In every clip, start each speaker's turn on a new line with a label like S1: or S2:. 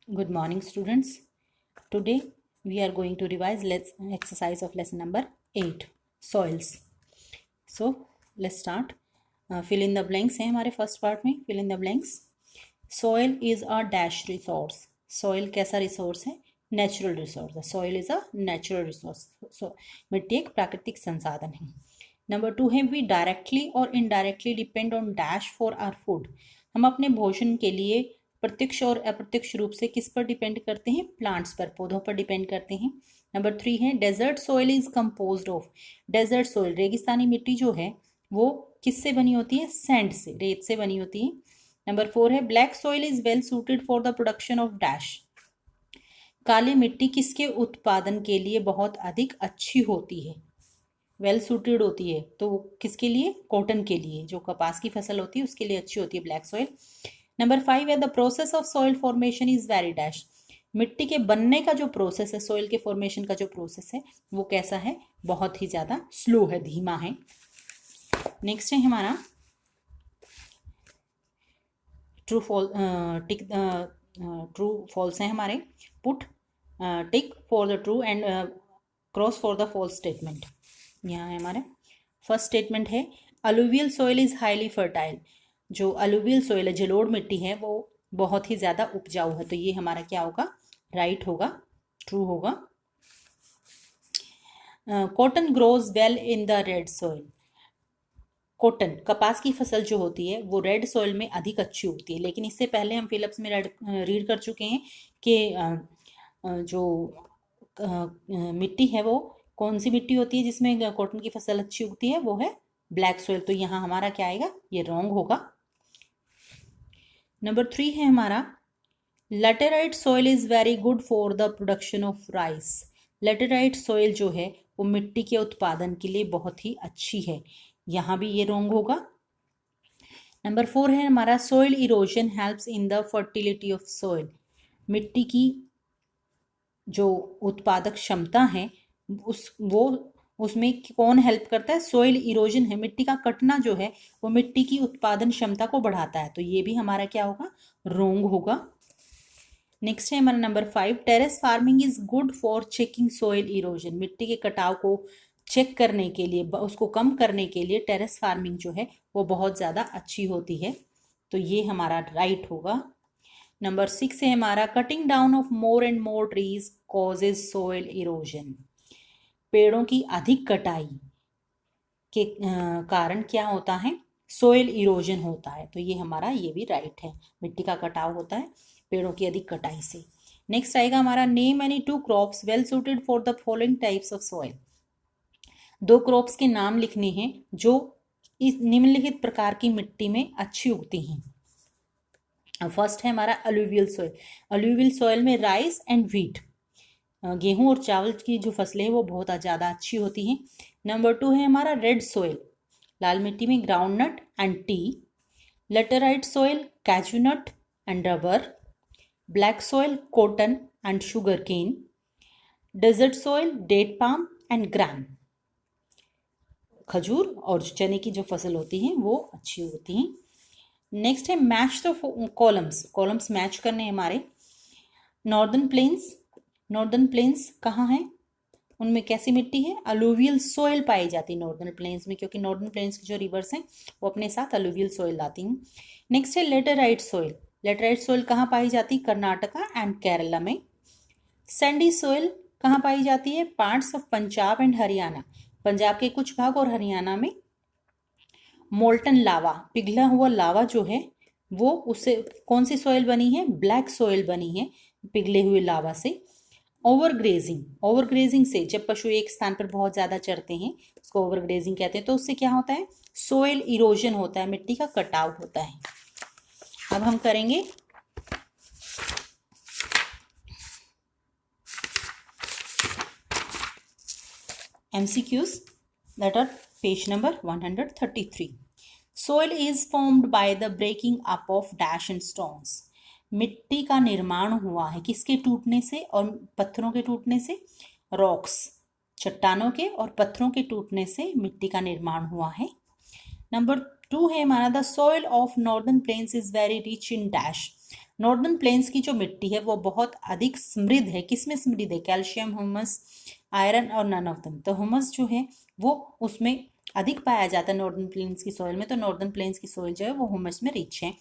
S1: Good morning, students. Today we are going to revise exercise of lesson number 8, soils. So let's start. Fill in the blanks है हमारे first part में. Fill in the blanks. Soil is a dash resource. Soil कैसा resource है? Natural resource. The soil is a natural resource. So मिट्टी एक प्राकृतिक संसाधन है. नंबर 2 है we directly और indirectly depend on dash for our food. हम अपने भोजन के लिए प्रत्यक्ष और अप्रत्यक्ष रूप से किस पर डिपेंड करते हैं? प्लांट्स पर, पौधों पर डिपेंड करते हैं. नंबर 3 है desert soil is composed of. Desert soil, रेगिस्तानी मिट्टी जो है वो किससे बनी होती है? सैंड से, रेत से बनी होती है. नंबर 4 है black soil is well suited for the production of dash. काली मिट्टी किसके उत्पादन के लिए बहुत अधिक अच्छी होती है? वेल सूटेड होती है तो किसके लिए? कॉटन के लिए, जो कपास की फसल होती है उसके लिए अच्छी होती है ब्लैक सॉइल. नंबर 5 है the process of soil formation is very dash. मिट्टी के बनने का जो प्रोसेस है, सॉइल के फॉर्मेशन का जो प्रोसेस है वो कैसा है? बहुत ही ज्यादा स्लो है, धीमा है. नेक्स्ट है हमारा true fall tick true false है हमारे. Put tick for the true and cross for the false statement. यहाँ है हमारे फर्स्ट स्टेटमेंट है alluvial soil is highly fertile. जो अलुवियल सॉइल है, जलोढ़ मिट्टी है, वो बहुत ही ज़्यादा उपजाऊ है. तो ये हमारा क्या होगा? राइट होगा, ट्रू होगा. Cotton grows well in the red soil. Cotton, कपास की फसल जो होती है वो रेड सॉइल में अधिक अच्छी होती है. लेकिन इससे पहले हम फिलअप्स में रीड कर चुके हैं कि जो मिट्टी है वो कौन सी मिट्टी होती है जिसमें कॉटन की फसल अच्छी उगती है? वो है ब्लैक सॉइल. तो यहाँ हमारा क्या आएगा? ये रॉन्ग होगा. नंबर 3 है हमारा laterite soil is very good for the production of rice. Laterite soil जो है वो मिट्टी के उत्पादन के लिए बहुत ही अच्छी है. यहाँ भी ये रॉन्ग होगा. नंबर 4 है हमारा soil erosion helps in the fertility of soil. मिट्टी की जो उत्पादक क्षमता है उसमें कौन हेल्प करता है? सॉइल इरोजन है, मिट्टी का कटना जो है वो मिट्टी की उत्पादन क्षमता को बढ़ाता है. तो ये भी हमारा क्या होगा? रोंग होगा. नेक्स्ट है हमारा number 5 terrace farming is good for checking soil erosion. मिट्टी के कटाव को चेक करने के लिए, उसको कम करने के लिए टेरेस फार्मिंग जो है वो बहुत ज़्यादा अच्छी होती है. तो ये हमारा राइट होगा. नंबर 6 है हमारा cutting down of more and more trees causes soil erosion. पेड़ों की अधिक कटाई के कारण क्या होता है? सोइल इरोजन होता है. तो ये हमारा, ये भी राइट है. मिट्टी का कटाव होता है पेड़ों की अधिक कटाई से. नेक्स्ट आएगा हमारा name any 2 crops well suited for the following types of soil. 2 crops के नाम लिखने हैं जो इस निम्नलिखित प्रकार की मिट्टी में अच्छी उगती हैं. फर्स्ट है हमारा अलुवियल सॉइल. अलुवियल सॉइल में राइस एंड व्हीट, गेहूं और चावल की जो फसलें हैं वो बहुत ज़्यादा अच्छी होती हैं. नंबर 2 है हमारा रेड सॉइल. लाल मिट्टी में groundnut and tea. Laterite soil cashew nut and rubber. Black soil cotton and sugarcane. Desert soil date palm and gram. खजूर और चने की जो फसल होती हैं वो अच्छी होती हैं. नेक्स्ट है match the columns. Columns match करने हमारे. Northern plains. नॉर्दर्न प्लेन्स कहाँ हैं? उनमें कैसी मिट्टी है? अलुवियल सॉइल पाई जाती है नॉर्दर्न प्लेन्स में, क्योंकि नॉर्दर्न प्लेन्स की जो रिवर्स हैं वो अपने साथ अलुवियल सॉइल लाती हैं. नेक्स्ट है लेटेराइट सॉइल. लेटेराइट सॉइल कहाँ पाई जाती है? कर्नाटका एंड केरला में. सैंडी सॉइल कहाँ पाई जाती है? Parts of Punjab and Haryana. Punjab के कुछ भाग और हरियाणा में. मोल्टन लावा, पिघला हुआ लावा जो है वो उससे कौन सी सॉइल बनी है? ब्लैक सॉइल बनी है पिघले हुए लावा से. ओवरग्रेजिंग. ओवरग्रेजिंग से, जब पशु एक स्थान पर बहुत ज़्यादा चरते हैं उसको ओवरग्रेजिंग कहते हैं. तो उससे क्या होता है? सोइल इरोजन होता है, मिट्टी का कटाव होता है. अब हम करेंगे MCQs that are page number 133. Soil is formed by the breaking up of dash and stones. मिट्टी का निर्माण हुआ है किसके टूटने से और पत्थरों के टूटने से? रॉक्स, चट्टानों के और पत्थरों के टूटने से मिट्टी का निर्माण हुआ है. नंबर 2 है हमारा the soil of northern plains is very rich in dash. Northern plains की जो मिट्टी है वो बहुत अधिक समृद्ध है। किसमें समृद्ध है? कैल्शियम, ह्यूमस, आयरन और नन ऑफ दम। तो ह्यूमस जो है वो उसमें अधिक पाया जाता है नॉर्दर्न प्लेन्स की सॉइल में, तो नॉर्दर्न प्लेन्स की सॉइल जो है वो ह्यूमस में रिच है।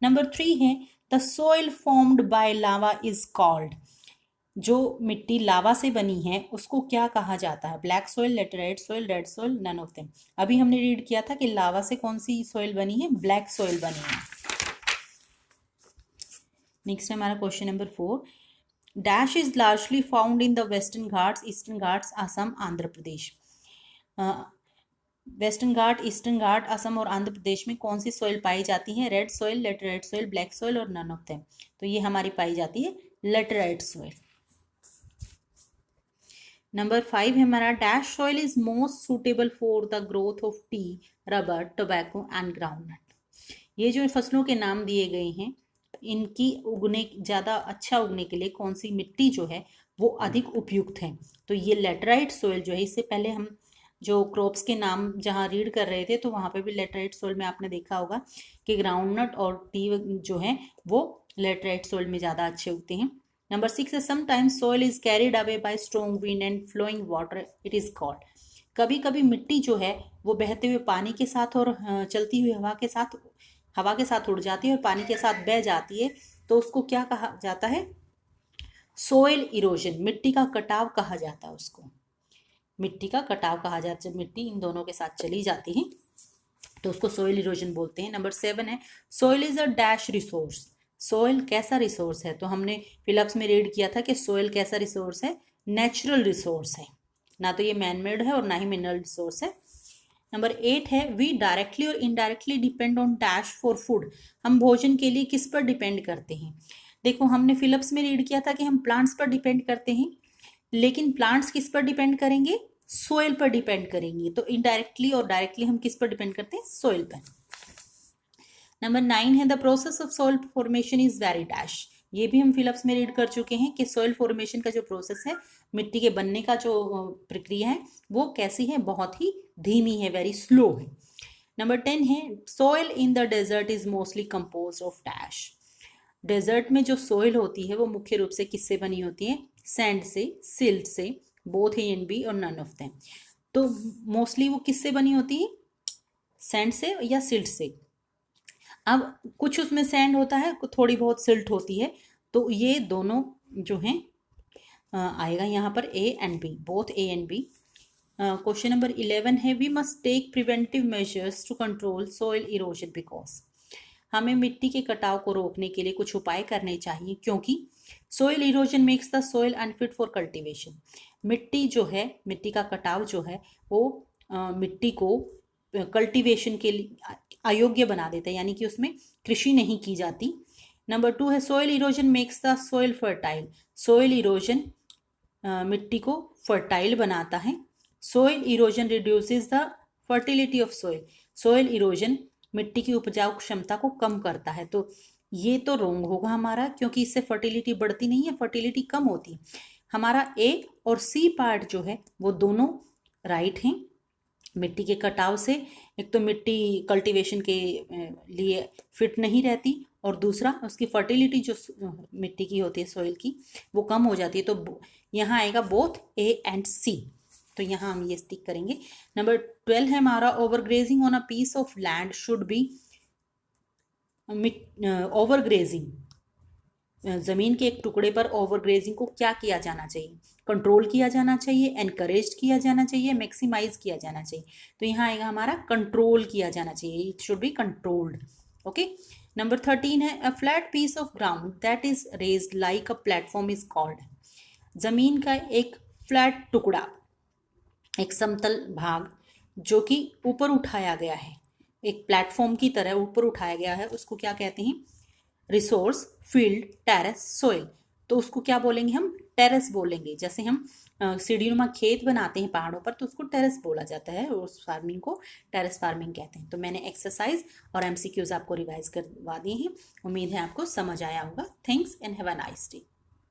S1: नंबर 3 है the soil formed by lava is called. जो मिट्टी लावा से बनी है उसको क्या कहा जाता है? Black soil, laterite soil, red soil, none of them. अभी हमने रीड किया था कि लावा से कौन सी सॉइल बनी है? ब्लैक सॉइल बनी है। नेक्स्ट है हमारा question number 4। Dash is largely found in the western Ghats, eastern Ghats, Assam, Andhra Pradesh. Western Ghat, eastern Ghat, Assam और आंध्र प्रदेश में कौन सी सॉइल पाई जाती है? Red soil, laterite soil, black soil और नन ऑफ देम। तो ये हमारी पाई जाती है लेटेराइट सॉइल। नंबर 5 है हमारा dash soil is most suitable for the growth of T, rubber, tobacco and groundnut. ये जो फसलों के नाम दिए गए हैं इनकी उगने ज़्यादा अच्छा उगने के लिए कौन सी मिट्टी जो है वो अधिक उपयुक्त है? तो ये लेटराइट सॉइल जो है, इससे पहले हम जो क्रॉप्स के नाम जहाँ रीड कर रहे थे तो वहाँ पे भी लेटराइट सॉइल में आपने देखा होगा कि ग्राउंडनट और टी जो है वो लेटराइट सॉइल में ज़्यादा अच्छे उगते हैं। नंबर 6 है sometimes soil is carried away by strong wind and flowing water, it is called. कभी कभी मिट्टी जो है वो बहते हुए पानी के साथ और चलती हुई हवा के साथ उड़ जाती है और पानी के साथ बह जाती है, तो उसको क्या कहा जाता है? सोइल इरोजन, मिट्टी का कटाव कहा जाता है उसको। मिट्टी का कटाव कहा जाता है, जब मिट्टी इन दोनों के साथ चली जाती है तो उसको सोइल इरोजन बोलते हैं। नंबर 7 है soil is a dash resource. Soil कैसा रिसोर्स है? तो हमने फिलअप्स में रीड किया था कि सोइल कैसा रिसोर्स है? नेचुरल रिसोर्स है, ना तो ये मैनमेड है और ना ही मिनरल रिसोर्स है। नंबर 8 है वी डायरेक्टली और indirectly depend on dash for food. हम भोजन के लिए किस पर डिपेंड करते हैं? देखो हमने फिलअप्स में रीड किया था कि हम प्लांट्स पर डिपेंड करते हैं, लेकिन प्लांट्स किस पर डिपेंड करेंगे? सोइल पर डिपेंड करेंगे। तो इनडायरेक्टली और डायरेक्टली हम किस पर डिपेंड करते हैं? सोइल पर। नंबर 9 है the process of soil formation is very dash. ये भी हम फिलअप्स में रीड कर चुके हैं कि सोइल फॉर्मेशन का जो प्रोसेस है, मिट्टी के बनने का जो प्रक्रिया है वो कैसी है? बहुत ही धीमी है, वेरी स्लो है। नंबर 10 है soil in the desert is mostly compose of dash. डेजर्ट में जो सोइल होती है वो मुख्य रूप से किससे बनी होती है? सैंड से, सिल्ट से, बोथ ए एंड बी और नन ऑफ देम। तो मोस्टली वो किससे बनी होती है? सैंड से या सिल्ट से। अब कुछ उसमें सैंड होता है, थोड़ी बहुत सिल्ट होती है, तो ये दोनों जो हैं आएगा यहाँ पर a and b, both a and b. Question number 11 है we must take preventive measures to control soil erosion because. हमें मिट्टी के कटाव को रोकने के लिए कुछ उपाय करने चाहिए क्योंकि soil erosion makes the soil unfit for cultivation. मिट्टी जो है, मिट्टी का कटाव जो है वो मिट्टी को कल्टीवेशन के लिए अयोग्य बना देता है, यानी कि उसमें कृषि नहीं की जाती। नंबर 2 है soil erosion makes the soil fertile. Soil erosion मिट्टी को फर्टाइल बनाता है। Soil erosion reduces the fertility of soil. Soil erosion मिट्टी की उपजाऊ क्षमता को कम करता है। तो ये तो रोंग होगा हमारा, क्योंकि इससे फर्टिलिटी बढ़ती नहीं है, फर्टिलिटी कम होती है। हमारा ए और सी पार्ट जो है वो दोनों राइट हैं। मिट्टी के कटाव से एक तो मिट्टी कल्टीवेशन के लिए फिट नहीं रहती और दूसरा उसकी फर्टिलिटी जो मिट्टी की होती है, सॉइल की, वो कम हो जाती है। तो यहाँ आएगा बोथ ए एंड सी, तो यहाँ हम ये स्टिक करेंगे। नंबर 12 है हमारा overgrazing on a piece of land should be. Overgrazing, ज़मीन के एक टुकड़े पर ओवरग्रेजिंग को क्या किया जाना चाहिए? कंट्रोल किया जाना चाहिए, एनकरेज किया जाना चाहिए, मैक्सिमाइज किया जाना चाहिए। तो यहाँ आएगा हमारा कंट्रोल किया जाना चाहिए, it should be controlled. Okay. Number 13 है a flat piece of ground that is raised like a platform is called. जमीन का एक फ्लैट टुकड़ा, एक समतल भाग जो कि ऊपर उठाया गया है, एक प्लेटफॉर्म की तरह ऊपर उठाया गया है, उसको क्या कहते हैं? Resource, field, terrace, soil. तो उसको क्या बोलेंगे हम? टेरेस बोलेंगे। जैसे हम सीढ़ीनुमा खेत बनाते हैं पहाड़ों पर तो उसको टेरेस बोला जाता है, उस फार्मिंग को टेरेस फार्मिंग कहते हैं। तो मैंने एक्सरसाइज और एमसीक्यूज आपको रिवाइज करवा दिए हैं। उम्मीद है आपको समझ आया होगा। Thanks and have a nice day.